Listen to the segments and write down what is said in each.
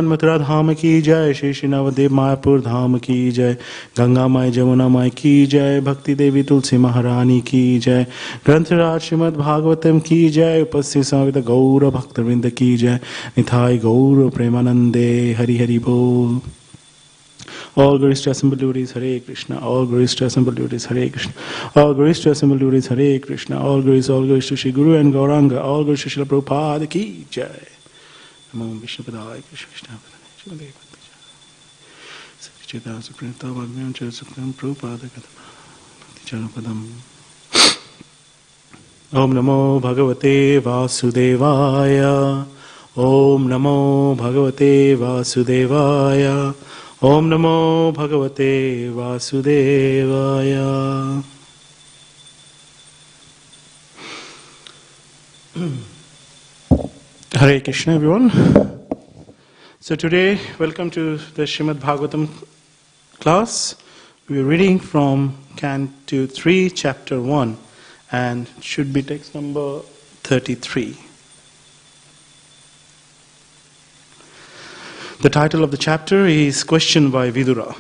मथुरा धाम की जय, श्री श्री नवदेव मायापुर धाम की जय, गंगा माई जमुना माई की जय, भक्ति देवी तुलसी महारानी की जय, ग्रंथराज श्रीमद् भागवतम की जय, उपस्थित समवेत गौर भक्तवृंद की जय, निथाय गौर प्रेमानंदे हरि हरि बोल। All glories to assembled devotees, Hare Krishna. All glories to assembled devotees, Hare Krishna. All glories to assembled devotees, Hare Krishna. All glories to Shri Guru and Gauranga. All glories to Srila Prabhupada ki jai. Namo Vishnu Padaya Krishna Krishna Padaya Sri Supreme Bhagwan Chara Supreme Prabhupada Chara Padam. Om Namo Bhagavate Vasudevaya. Om Namo Bhagavate Vasudevaya. Om Namo Bhagavate Vasudevaya. Hare Krishna, everyone. So today, welcome to the Srimad Bhagavatam class. We are reading from Canto 3, Chapter 1, and should be text number 33. The title of the chapter is Question by Vidura.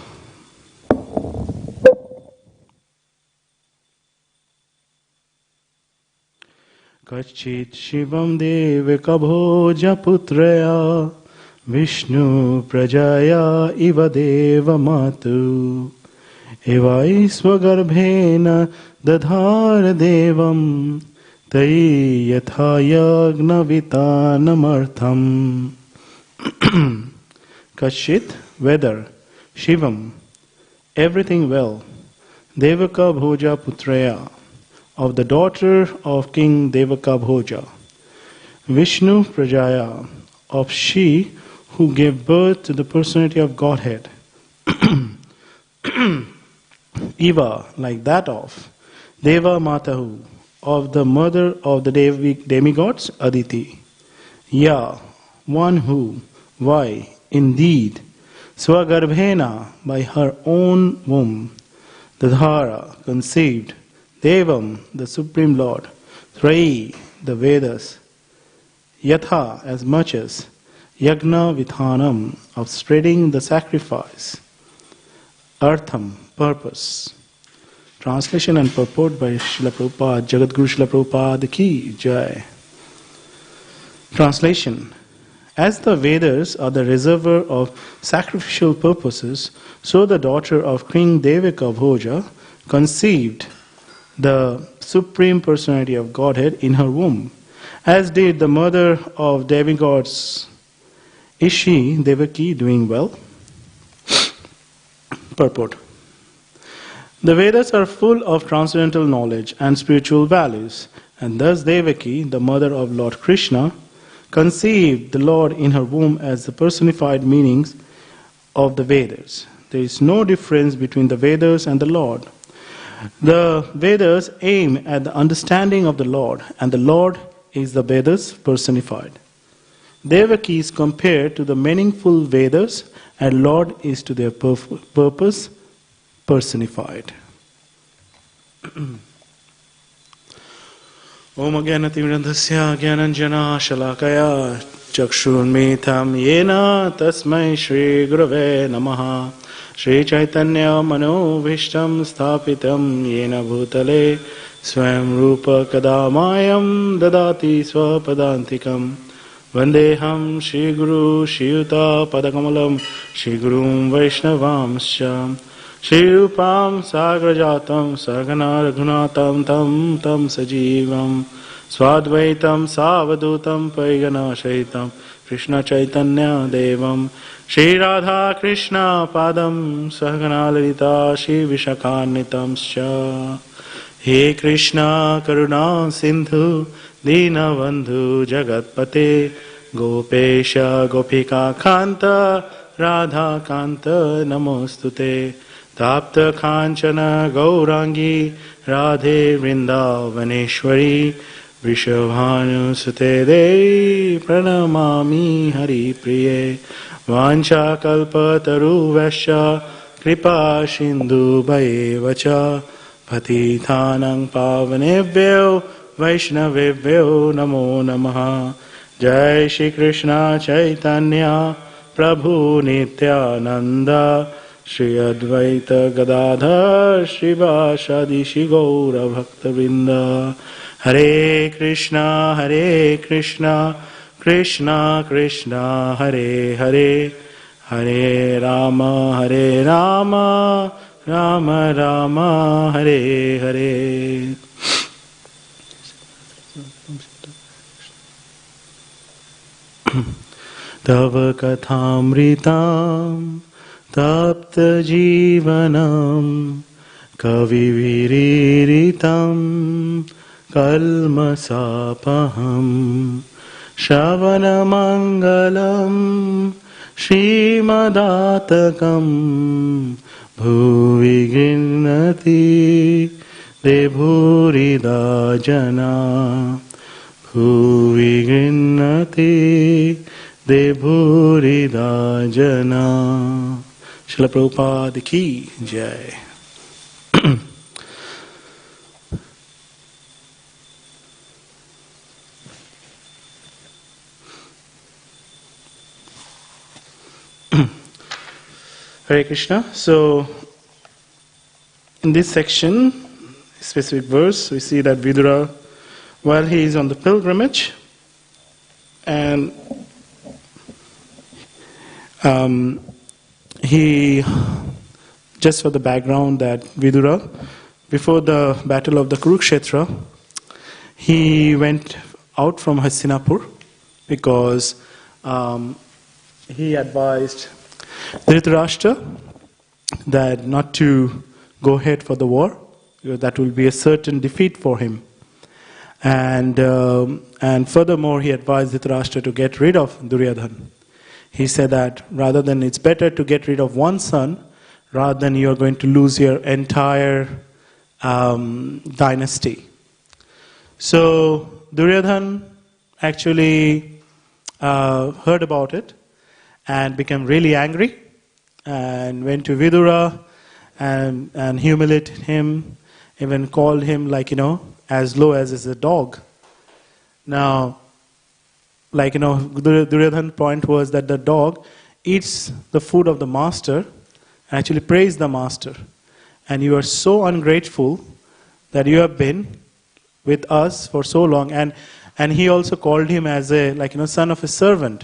Kachit Shivam Devika Bhoja Putraya Vishnu Prajaya Iva Deva Matu Eva Isvagarbhena Dadhara Devam Tai Yatha Yagna Vitanamartham. Kachit, whether, Shivam, everything well, Devaka Bhoja Putraya, of the daughter of King Devaka Bhoja, Vishnu Prajaya, of she who gave birth to the personality of Godhead, Eva, like that of, Deva Matahu, of the mother of the demigods, Aditi, Ya, one who, why, indeed, Swagarbhena, by her own womb, Dadhara, conceived, Devam, the Supreme Lord, Trayi, the Vedas, Yatha, as much as, Yagna Vithanam, of spreading the sacrifice, Artham, purpose. Translation and purport by Srila Prabhupada, Jagadguru Srila Prabhupada ki jai. Translation. As the Vedas are the reservoir of sacrificial purposes, so the daughter of King Devaka Bhoja conceived the Supreme Personality of Godhead in her womb, as did the mother of demigods. Is she, Devaki, doing well? Purport. The Vedas are full of transcendental knowledge and spiritual values, and thus Devaki, the mother of Lord Krishna, conceived the Lord in her womb as the personified meanings of the Vedas. There is no difference between the Vedas and the Lord. The Vedas aim at the understanding of the Lord, and the Lord is the Vedas personified. Devaki is compared to the meaningful Vedas, and Lord is to their purpose personified. Om Agyanatimirandhasya Gyananjana Shalakaya Chakshurmitam Yena Tasmai Shri Gurave Namaha Shri Chaitanya Manovishtam Sthapitam Yena Bhutale Swayam Rupa Kadamayam Dadati Swapadantikam Vandeham Shri Guru Shri Yuta Padakamalam Shri Gurum Vaishnavamscha Shri Rupam Sagrajatam Sargana Raghunatam Tam Sajivam Swadvaitam Savadutam Paigana Shaitam Krishna Chaitanya Devam Shri Radha Krishna Padam Sahagana Lalita Shri Vishakanitam Scha He Krishna Karuna Sindhu Dina Bandhu Jagatpate Gopesha Gopika Kanta Radha Kanta Namostute Tapta Kanchana Gaurangi Radhe Vrindavaneshwari Vrishabhanu Sute Devi Pranamami Hari Priye Vancha Kalpa Taru Vasha Kripa Shindu Bhayevacha Patithanang Pavanebhyo Vaishnavebhyo Namo Namaha Jai Shri Krishna Chaitanya Prabhu Nityananda Shri Advaita Gadadhar Srivasadi Shri Gaura Bhakta Vrinda. Hare Krishna, Krishna Krishna, Hare Hare, Hare Rama, Rama Rama, Hare Hare. Tava kathamritam tapta jivanam kaviviriritam kalmasapaham Shravanamangalam Srimadatakam Bhuvi Grinnati Debhurida Jana Bhuvi Grinnati Debhurida Jana. Srila Prabhupada ki Jai. Hare Krishna. So, in this section, specific verse, we see that Vidura, while he is on the pilgrimage, and he, just for the background, that Vidura, before the battle of the Kurukshetra, he went out from Hastinapur because he advised Dhritarashtra that not to go ahead for the war, because that will be a certain defeat for him. And furthermore, he advised Dhritarashtra to get rid of Duryodhana. He said that rather than it's better to get rid of one son, rather than you are going to lose your entire dynasty. So Duryodhana actually heard about it and became really angry and went to Vidura and humiliated him, even called him as low as a dog. Now, Duryodhana's point was that the dog eats the food of the master and actually praise the master. And you are so ungrateful that you have been with us for so long. And he also called him as a son of a servant.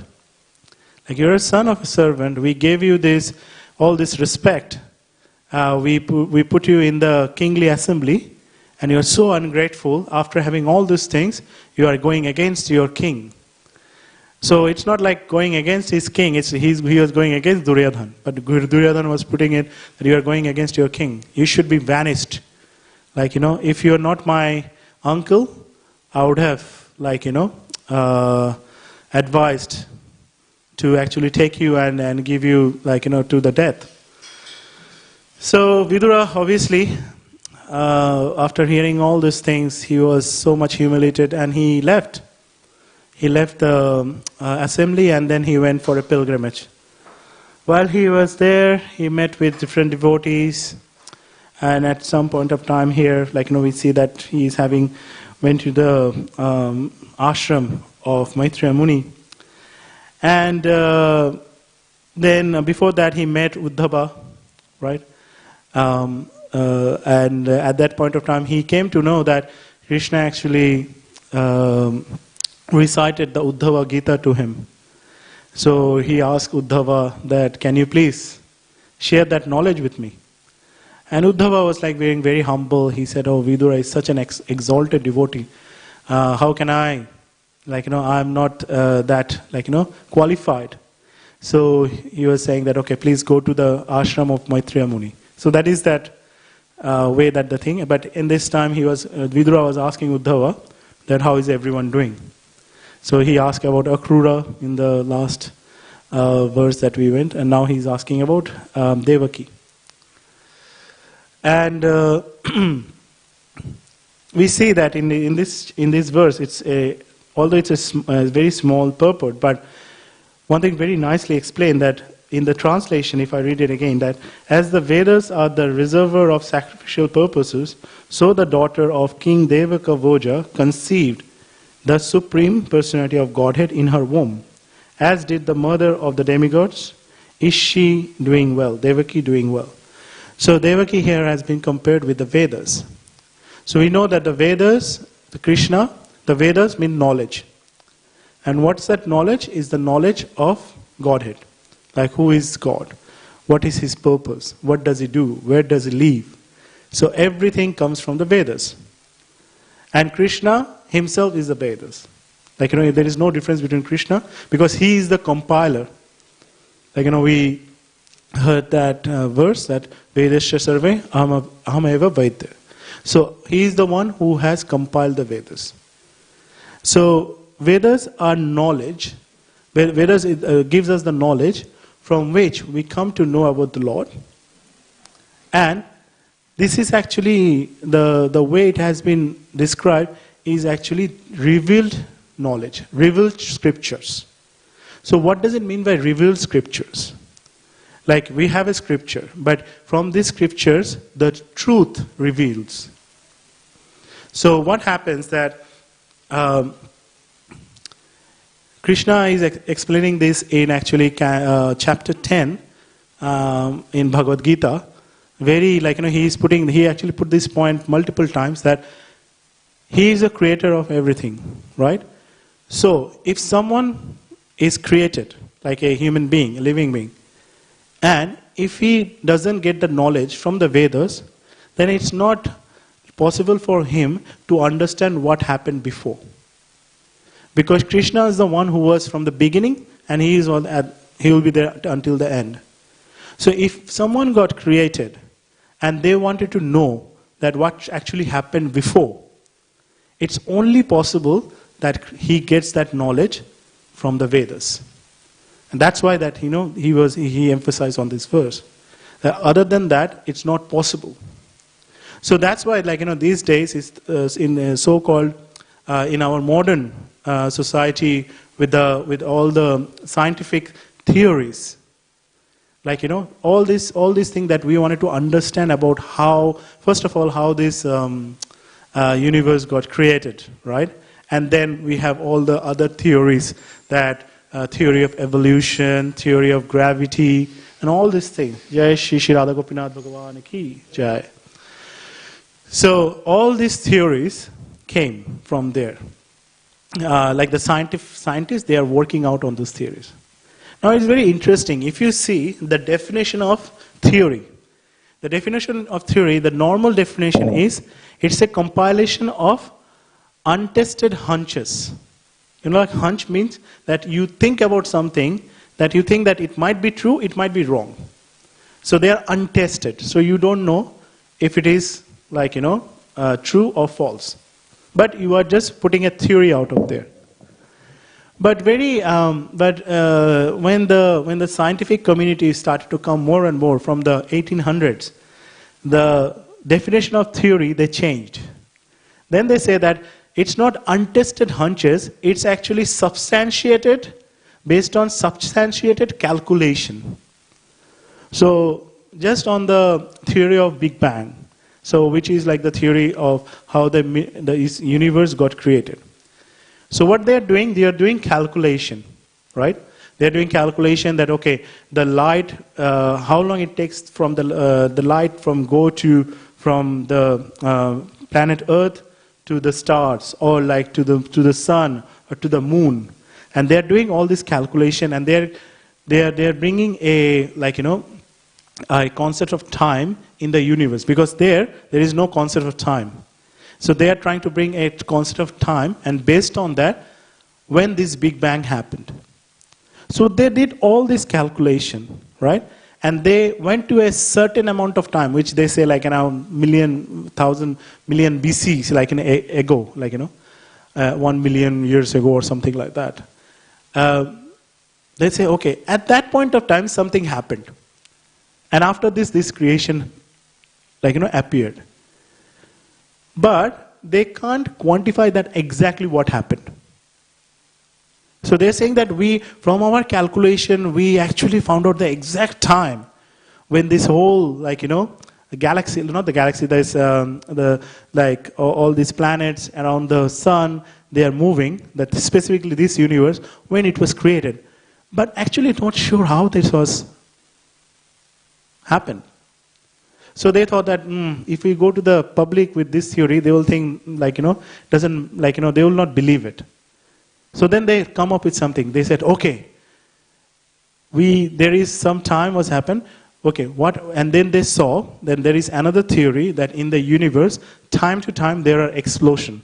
Like, you're a son of a servant. We gave you all this respect. We put you in the kingly assembly, and you're so ungrateful. After having all these things, you are going against your king. So it's not like going against his king. He was going against Duryodhana. But Duryodhana was putting it that you are going against your king. You should be vanished. If you're not my uncle, I would have advised to actually take you and give you to the death. So Vidura, obviously, after hearing all these things, he was so much humiliated and he left. He left the assembly and then he went for a pilgrimage. While he was there, he met with different devotees, and at some point of time here, we see that he went to the ashram of Maitreya Muni. And then before that he met Uddhava, right? And at that point of time he came to know that Krishna actually recited the Uddhava Gita to him. So he asked Uddhava that, can you please share that knowledge with me? And Uddhava was being very humble. He said, oh, Vidura is such an exalted devotee. How can I? I'm not that, qualified. So he was saying that, okay, please go to the ashram of Maitreya Muni. So that is that way that the thing. But in this time, Vidura was asking Uddhava that how is everyone doing? So he asked about Akrura in the last verse that we went, and now he's asking about Devaki. And we see that in this verse, although it's a very small purport, but one thing very nicely explained that in the translation, if I read it again, that as the Vedas are the reservoir of sacrificial purposes, so the daughter of King Devaka Voja conceived the Supreme Personality of Godhead in her womb, as did the mother of the demigods. Is she doing well? Devaki doing well. So Devaki here has been compared with the Vedas. So we know that the Vedas, the Krishna, the Vedas mean knowledge. And what's that knowledge? Is the knowledge of Godhead. Like who is God? What is his purpose? What does he do? Where does he live? So everything comes from the Vedas. And Krishna himself is the Vedas. Like, there is no difference between Krishna because he is the compiler. Like, we heard that verse that Vedasya Sarve Aham Eva Vaidya. So he is the one who has compiled the Vedas. So Vedas are knowledge. Vedas gives us the knowledge from which we come to know about the Lord. And this is actually, the way it has been described is actually revealed knowledge, revealed scriptures. So what does it mean by revealed scriptures? Like we have a scripture, but from these scriptures, the truth reveals. So what happens that Krishna is explaining this in actually chapter 10 in Bhagavad Gita. Very he actually put this point multiple times that he is the creator of everything, right? So if someone is created, like a human being, a living being, and if he doesn't get the knowledge from the Vedas, then it's not possible for him to understand what happened before. Because Krishna is the one who was from the beginning, and he will be there until the end. So if someone got created, and they wanted to know that what actually happened before, it's only possible that he gets that knowledge from the Vedas. And that's why that he emphasized on this verse. Other than that, it's not possible. So that's why these days is in so-called in our modern society with all the scientific theories. All these things that we wanted to understand about how, first of all, how this universe got created, right? And then we have all the other theories, that theory of evolution, theory of gravity, and all these things. Jai Shri Shri Radha Gopinath Bhagavan Ki Jai. So all these theories came from there. Like the scientists, they are working out on those theories. Now it's very interesting. If you see the definition of theory, the normal definition is, it's a compilation of untested hunches. Like hunch means that you think about something that you think that it might be true, it might be wrong. So they are untested. So you don't know if it is true or false. But you are just putting a theory out of there. But when the scientific community started to come more and more from the 1800s, the definition of theory, they changed. Then they say that it's not untested hunches, it's actually substantiated based on substantiated calculation. So just on the theory of Big Bang, so which is like the theory of how the universe got created. So what they are doing calculation, right? They are doing calculation that, okay, the light, how long it takes from the light from the planet Earth to the stars, or like to the sun or to the moon, and they are doing all this calculation, and they are bringing a concept of time in the universe, because there is no concept of time. So they are trying to bring a concept of time, and based on that, when this Big Bang happened. So they did all this calculation, right? And they went to a certain amount of time, which they say like around 1,000 million BC, like ago, 1 million years ago or something like that. They say, okay, at that point of time, something happened. And after this creation, appeared. But they can't quantify that exactly what happened. So they're saying that from our calculation, we actually found out the exact time when this whole, the galaxy, not the galaxy, there's all these planets around the sun, they are moving, that specifically this universe, when it was created. But actually not sure how this was happened. So they thought that if we go to the public with this theory, they will think doesn't they will not believe it. So then they come up with something. They said, okay, there is some time was happened. Okay, what? And then they saw that there is another theory that in the universe, time to time there are explosion.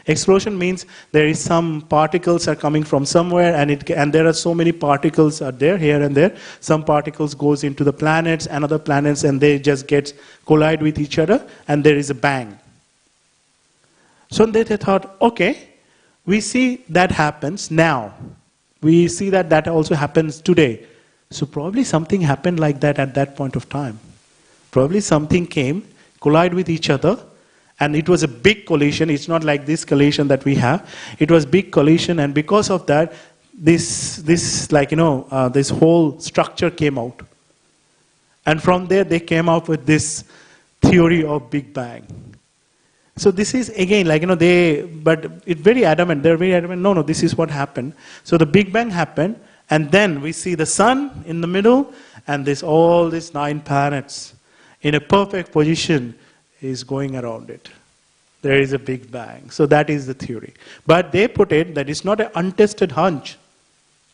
Explosion means there is some particles are coming from somewhere, and there are so many particles are there here and there. Some particles goes into the planets and other planets, and they just collide with each other, and there is a bang. So they thought, okay, we see that happens now. We see that also happens today. So probably something happened like that at that point of time. Probably something came, collide with each other, and it was a big collision. It's not like this collision that we have. It was big collision, and because of that, this whole structure came out. And from there, they came up with this theory of Big Bang. So this is again but it's very adamant. They're very adamant. No, this is what happened. So the Big Bang happened, and then we see the sun in the middle, and all these 9 planets in a perfect position is going around it. There is a Big Bang. So that is the theory. But they put it that it's not an untested hunch.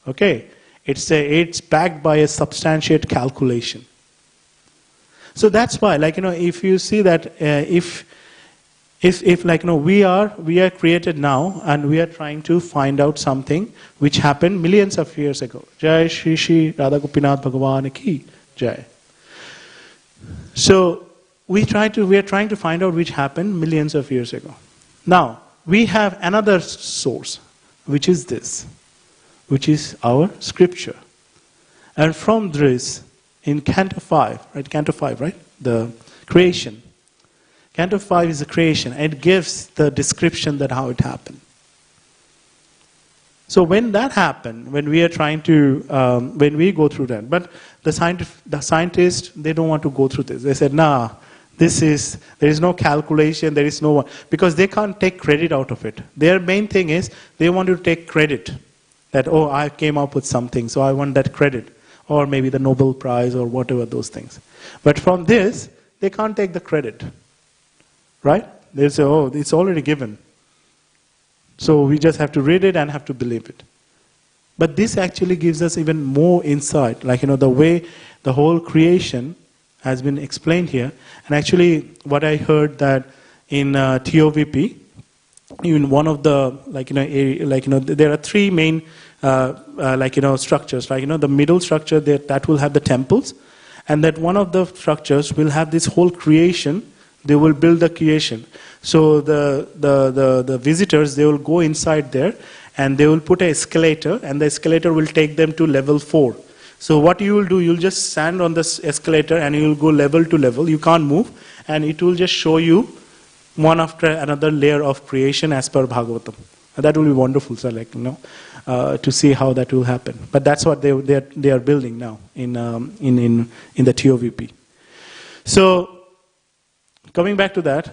Okay? It's backed by a substantiated calculation. So that's why, if you see that, we are created now, and we are trying to find out something which happened millions of years ago. Jai Shri Shri Radha Gopinath Bhagavan Ki Jai. So we are trying to find out which happened millions of years ago. Now we have another source, which is this, which is our scripture. And from this, in Canto 5, right? The creation. Canto 5 is the creation. It gives the description that how it happened. So when that happened, when we are trying to, when we go through that, but the scientists, they don't want to go through this. They said, nah, there is no calculation, there is no one, because they can't take credit out of it. Their main thing is, they want to take credit. That, I came up with something, so I want that credit. Or maybe the Nobel Prize or whatever those things. But from this, they can't take the credit. Right? They say, it's already given. So we just have to read it and have to believe it. But this actually gives us even more insight. The way the whole creation has been explained here. And actually, what I heard that in TOVP, in one of the, there are 3 main, structures. The middle structure, that will have the temples. And that one of the structures will have this whole creation. They will build the creation. So the visitors, they will go inside there, and they will put an escalator, and the escalator will take them to level 4. So what you will do, you'll just stand on this escalator, and you will go level to level. You can't move, and it will just show you one after another layer of creation as per Bhagavatam. And that will be wonderful, sir, to see how that will happen. But that's what they are building now in the TOVP. So coming back to that,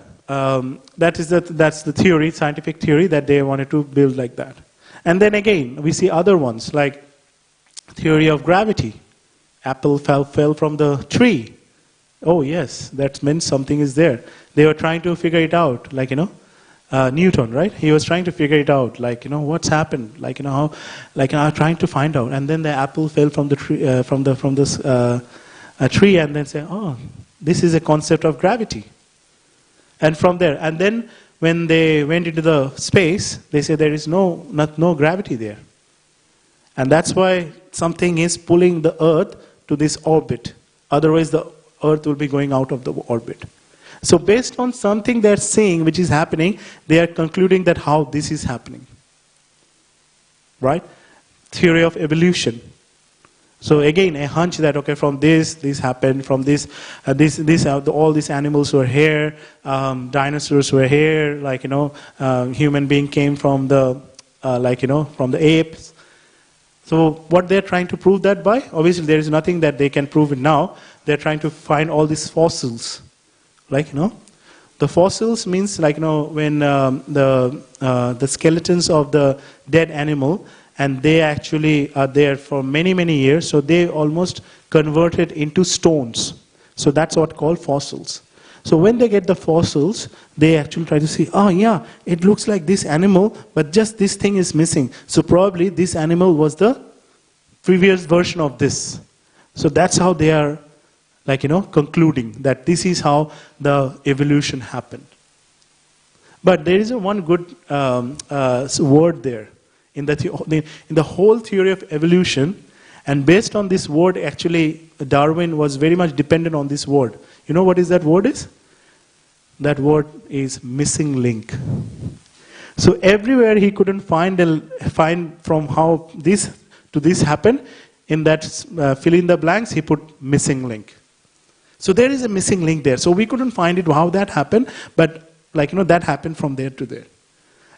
that's the theory, scientific theory, that they wanted to build like that. And then again, we see other ones, like theory of gravity. Apple fell from the tree. Oh yes, that means something is there. They were trying to figure it out, Newton, right? He was trying to figure it out, what's happened, trying to find out. And then the apple fell from the tree, from this tree, and then say, this is a concept of gravity. And from there, and then when they went into the space, they say there is no gravity there. And that's why something is pulling the earth to this orbit. Otherwise the earth will be going out of the orbit. So based on something they're seeing which is happening, they are concluding that how this is happening. Right? Theory of evolution. So again, a hunch that, okay, from this happened, from all these animals were here, dinosaurs were here, human being came from the, from the apes. So what they're trying to prove that by? Obviously there is nothing that they can prove it now. They're trying to find all these fossils. The fossils means when the skeletons of the dead animal, and they actually are there for many, many years. So they almost converted into stones. So that's what called fossils. So when they get the fossils, they actually try to see, oh yeah, it looks like this animal, but just this thing is missing. So probably this animal was the previous version of this. So that's how they are, like, concluding that this is how the evolution happened. But there is one good word there in the whole theory of evolution, and based on this word, actually, Darwin was very much dependent on this word. You know what is that word is? That word is missing link. So everywhere he couldn't find from how this to this happened, in that fill in the blanks, he put missing link. So there is a missing link there. So we couldn't find it how that happened, but that happened from there to there.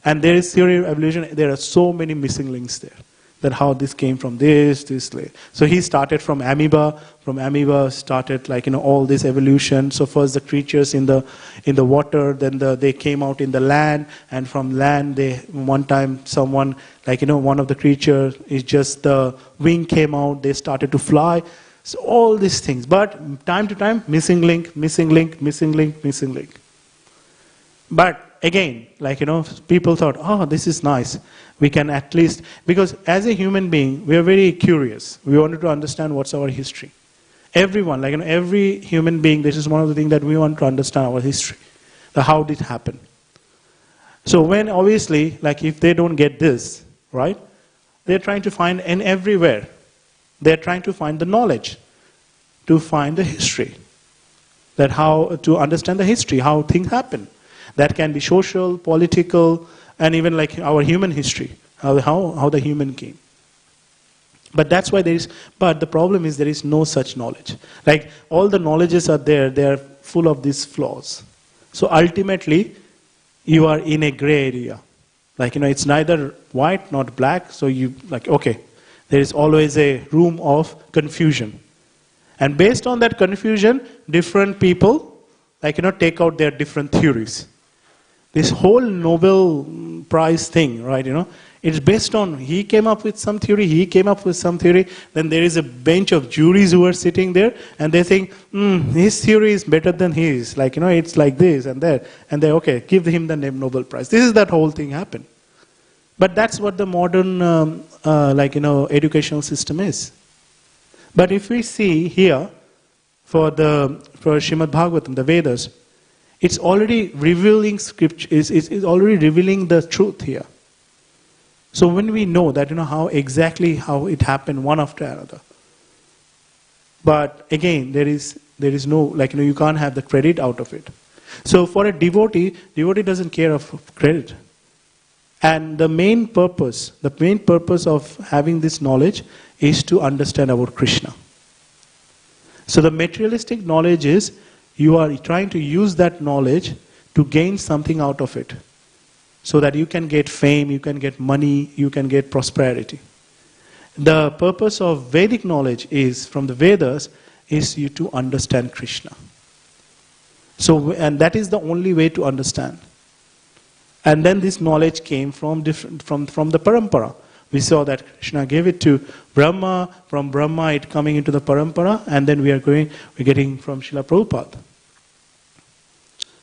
And there is theory of evolution, there are so many missing links there. That how this came from this. So he started from amoeba. From amoeba started all this evolution. So first the creatures in the water, then they came out in the land, and from land one time someone one of the creatures is just the wing came out, they started to fly. So all these things. But time to time, missing link, missing link, missing link, missing link. But again, people thought, oh, this is nice. We can at least, because as a human being, we are very curious. We wanted to understand what's our history. Everyone, every human being, this is one of the things that we want to understand our history. How did it happen? So when obviously, if they don't get this, right, they're trying to find, and everywhere, they're trying to find the knowledge, to find the history. That how to understand the history, how things happen. That can be social, political, and even our human history, how the human came. But that's why but the problem is there is no such knowledge. All the knowledges are there, they are full of these flaws. So ultimately, you are in a gray area. It's neither white nor black, so okay, there is always a room of confusion. And based on that confusion, different people, take out their different theories. This whole Nobel Prize thing, right, it's based on, he came up with some theory, then there is a bench of juries who are sitting there, and they think, his theory is better than his, it's like this and that, and they, okay, give him the name Nobel Prize. This is that whole thing happened. But that's what the modern, educational system is. But if we see here, for Srimad Bhagavatam, the Vedas, it's already revealing scripture, is already revealing the truth here. So when we know that, how it happened one after another. But again, there is no, you can't have the credit out of it. So for a devotee doesn't care of credit. And the main purpose of having this knowledge is to understand about Krishna. So the materialistic knowledge is, you are trying to use that knowledge to gain something out of it. So that you can get fame, you can get money, you can get prosperity. The purpose of Vedic knowledge is, from the Vedas, is you to understand Krishna. So, and that is the only way to understand. And then this knowledge came from the parampara. We saw that Krishna gave it to Brahma, from Brahma it coming into the parampara, and then we're getting from Srila Prabhupada.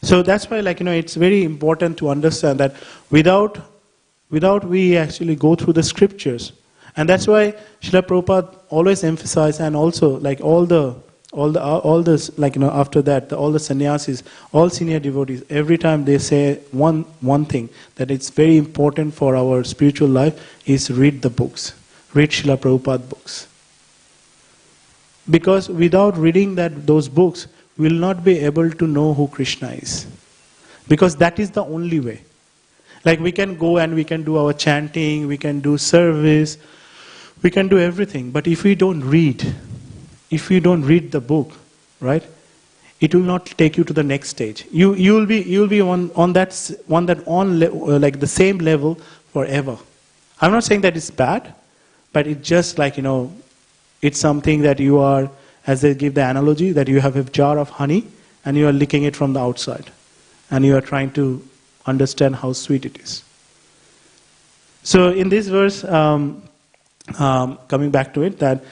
So that's why, it's very important to understand that without we actually go through the scriptures, and that's why Srila Prabhupada always emphasized, and also after that, all the sannyasis, all senior devotees, every time they say one thing, that it's very important for our spiritual life, is read the books. Read Srila Prabhupada books. Because without reading those books, we will not be able to know who Krishna is. Because that is the only way. We can go and we can do our chanting, we can do service, we can do everything. But if we don't read the book, right, it will not take you to the next stage. You'll be on the same level forever. I'm not saying that it's bad, but it's just it's something that you are, as they give the analogy, that you have a jar of honey and you are licking it from the outside, and you are trying to understand how sweet it is. So in this verse, coming back to it, that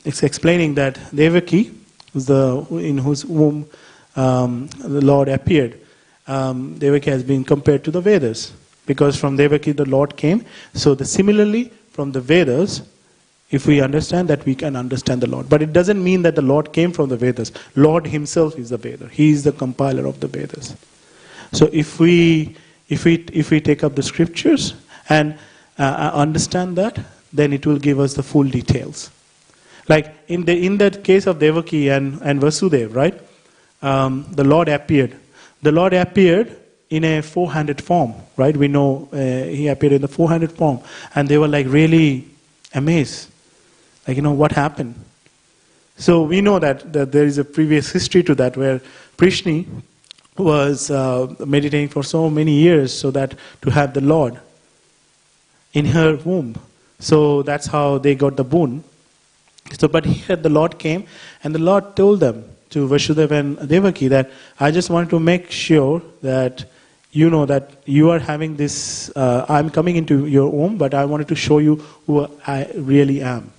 it's explaining that Devaki, in whose womb the Lord appeared, Devaki has been compared to the Vedas, because from Devaki the Lord came. So similarly from the Vedas, if we understand that, we can understand the Lord. But it doesn't mean that the Lord came from the Vedas. Lord himself is the Veda. He is the compiler of the Vedas. So if we take up the scriptures and understand that, then it will give us the full details. Like in that case of Devaki and Vasudeva, right? The Lord appeared. The Lord appeared in a four-handed form, right? We know he appeared in the four-handed form, and they were like really amazed. Like, what happened? So we know that there is a previous history to that, where Prishni was meditating for so many years so that to have the Lord in her womb. So that's how they got the boon. So, but here the Lord came, and the Lord told them, to Vasudeva and Devaki, that I just want to make sure that you know that you are having this, I'm coming into your womb, but I wanted to show you who I really am.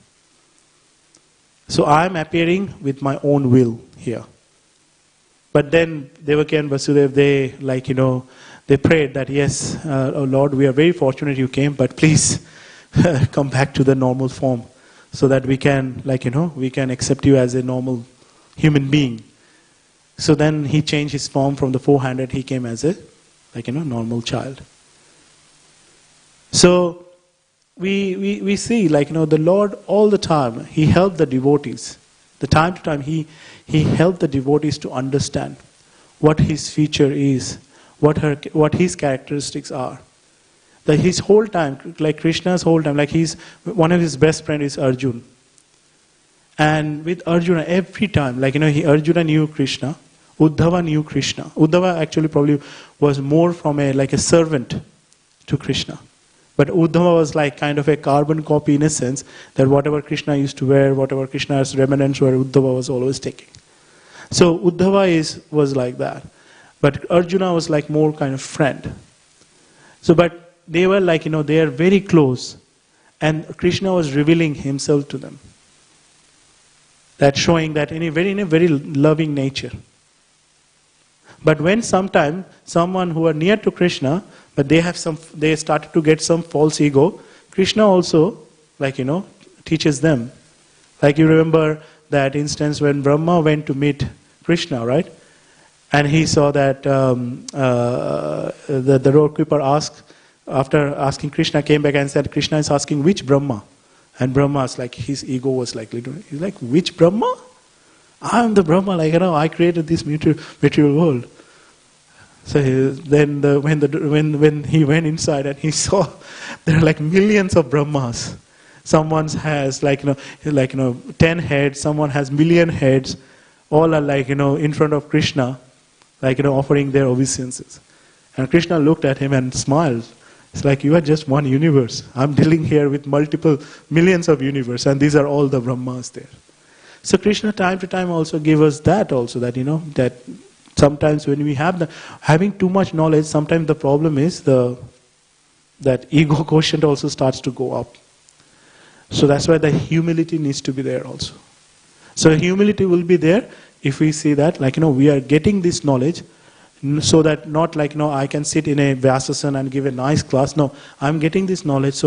So I'm appearing with my own will here. But then Devaki and Vasudeva, they prayed that, yes, oh Lord, we are very fortunate you came, but please come back to the normal form, so that we can, we can accept you as a normal human being. So then he changed his form from the four-handed, he came as a, normal child. So we see, the Lord all the time, he helped the devotees. The time to time, he helped the devotees to understand what his feature is, what his characteristics are. His whole time, like Krishna's whole time, one of his best friends is Arjuna. And with Arjuna, every time, Arjuna knew Krishna, Uddhava knew Krishna. Uddhava actually probably was more from a servant to Krishna. But Uddhava was like kind of a carbon copy in a sense, that whatever Krishna used to wear, whatever Krishna's remnants were, Uddhava was always taking. So Uddhava was like that. But Arjuna was like more kind of friend. So, but they were they are very close. And Krishna was revealing himself to them. That showing that in a very loving nature. But when sometime someone who are near to Krishna, but they started to get some false ego, Krishna also, teaches them. Like you remember that instance when Brahma went to meet Krishna, right? And he saw that the road keeper after asking Krishna, came back and said, Krishna is asking which Brahma? And Brahma's his ego was he's like, which Brahma? I am the Brahma, I created this material world. So when he went inside and he saw there are millions of Brahmas. Someone has 10 heads, someone has million heads, all are in front of Krishna, offering their obeisances. And Krishna looked at him and smiled. It's like, you are just one universe. I'm dealing here with multiple millions of universe, and these are all the Brahmas there. So Krishna time to time also give us that also, that that sometimes when we have having too much knowledge, sometimes the problem is that ego quotient also starts to go up. So that's why the humility needs to be there also. So humility will be there if we see that we are getting this knowledge, so that not I can sit in a Vyasasana and give a nice class. No, I'm getting this knowledge so